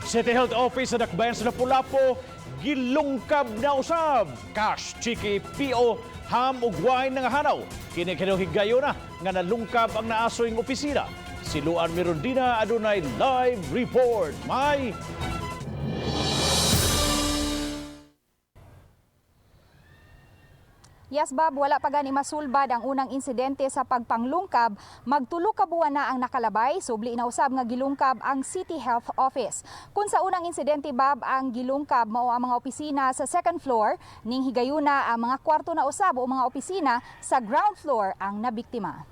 City Health Office sa Dakbayan sa Lapu-Lapu, gilungkab na usab. Cash, chiki, PO, ham ug wine nga hanaw. Kini higayon na nga nalungkab ang naasoy ng opisina. Si Luan Mirondina adunay live report. May Yes, Bob, wala pa gani masulbad ang unang insidente sa pagpanglungkab. Magtulo ka buwan na ang nakalabay, subli na usab nga gilungkab ang City Health Office. Kung sa unang insidente, Bob, ang gilungkab mao ang mga opisina sa second floor, ning higayuna ang mga kwarto na usab o mga opisina sa ground floor ang nabiktima.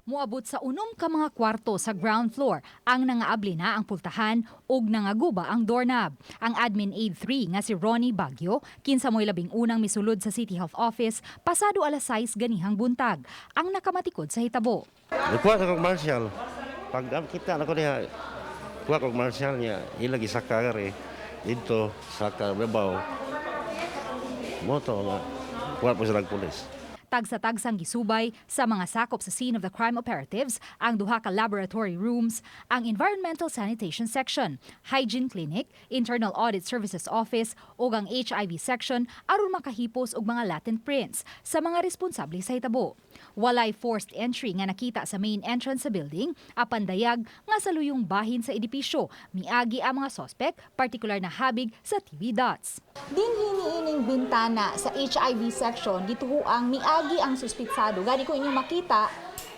Muabot sa unom ka mga kwarto sa ground floor ang nangaabli na ang pultahan ug nangaguba ang doorknob. Ang Admin Aid 3 nga si Ronnie Baguio, kinsa mo'y 11 misulod sa City Health Office pasado alas 6 ganihang buntag, ang nakamatikod sa hitabo. Kuha ko Marshall. Pag kita na ko niya, kuha ko Marshall niya, ilagi sa kagari dito sa kababaw. Moto nga, kuha po silang pulis. Tagsa-tagsang gisubay sa mga sakop sa scene of the crime operatives ang duha ka laboratory rooms, ang Environmental Sanitation Section, Hygiene Clinic, Internal Audit Services Office ug ang HIV section aron makahipos og mga latent prints sa mga responsable sa hitabo. Walay forced entry nga nakita sa main entrance sa building, apan dayag nga sa luyong bahin sa edipisyo, miagi ang mga suspect, partikular na habig sa TV dots. Dinhi niining bintana sa HIV section gituhuang miagi ang suspitsado. Gani ko inyong makita,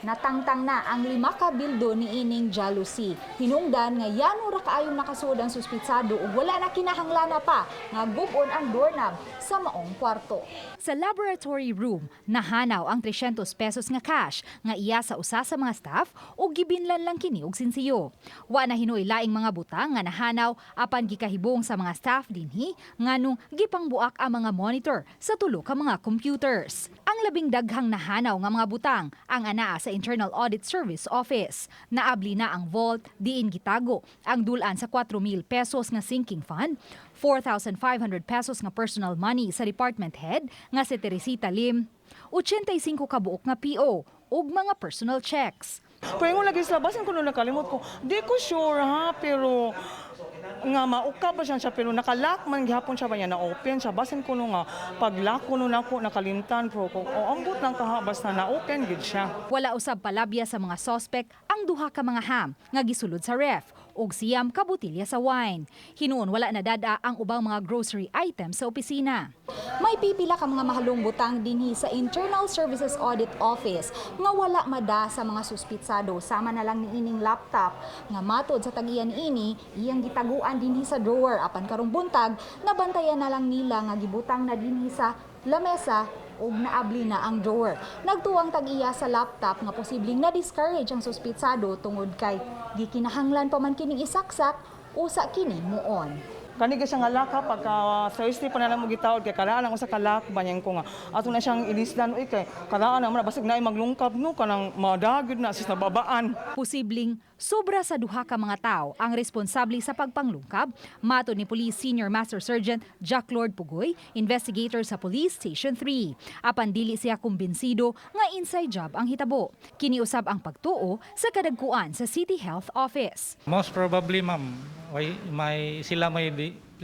natangtang na ang 5 ka bildo ni ining jealousy. Hinungdan nga yano ra kaayong nakasuod ang suspitsado ug wala na kinahanglan pa nga gubon ang doorknob sa maong kwarto. Sa laboratory room, nahanaw ang 300 pesos nga cash nga iya sa usa sa mga staff ug gibinlan lang kini og sinsiyo. Wa na hinuy laing mga butang nga nahanaw apan gikahibong sa mga staff dinhi nganong gipangbuak ang mga monitor sa tulo ka mga computers. Ang labing daghang nahanaw nga mga butang ang anaa sa Internal Audit Service Office. Naabli na ang vault diin gitago ang dulan sa 4,000 pesos nga sinking fund, 4,500 pesos nga personal money sa department head nga si Teresita Lim, 85 ka buok nga PO ug mga personal checks. Paingon lagi sa basin ko nung nakalimot ko, di ko sure ha, pero nga mauka ba siya pero nakalock man gihapon siya ba niya na-open siya. Basin ko nung nga pag-lock ko nung ako nakalimtan pero kung ambot lang kaha basta na-open gid siya. Wala usab palabya sa mga suspect ang duha ka mga ham nga gisulod sa ref ug siyam ka botelya sa wine. Hinuon wala na dada ang ubang mga grocery items sa opisina. May pipila ka mga mahalong butang dinhi sa Internal Services Audit Office nga wala mada sa mga suspitsado, sama na lang niining laptop nga matod sa tag-iya niini iyang gitaguan dinhi sa drawer apan karong buntag nabantayan na lang nila nga gibutang na dinhi sa lamesa ug naabli na ang drawer. Nagtuwang tag-iya sa laptop nga posibleng na-discourage ang suspitsado tungod kay gikinahanglan pa man kining isaksak usa kini muon. Kani siya nga laka pagka Thursday pa na lang mo gitawod kay karaan ang usa ka lak banyan ko nga ato na siyang ilisdan uy kay karaan naman basig na maglungkab no kanang madagid na sis nababaan. Posibleng sobra sa duha ka mga tao ang responsable sa pagpanglungkab, mato ni Police Senior Master Sergeant Jack Lord Pugoy, investigator sa Police Station 3. Apan dili siya kumbinsido nga inside job ang hitabo. Kiniusab ang pagtuo sa kadagkuan sa City Health Office. Most probably, ma'am, sila may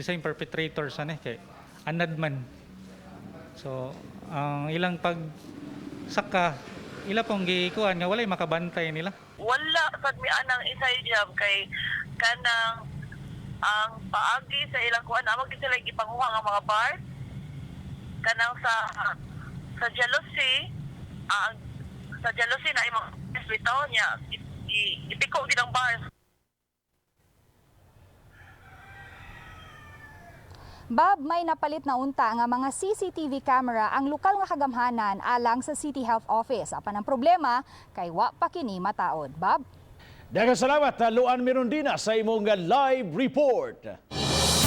same perpetrators kay anad man. So, ang ilang pagsaka, ila pong giikuan nga walay makabantay nila. Wala sad mi anang inside job kay kanang ang paagi sa ilang kuan amo gid sila gipanguha nga mga bars kanang sa jealousy sa jealousy na imong bitaw niya ipiko gid ang bars. Bob, may napalit na unta nga mga CCTV camera ang lokal nga kagamhanan alang sa City Health Office. Apan ang problema kay wa pa kini mataod. Bob? daghang salamat Luan Mirondina sa imong live report.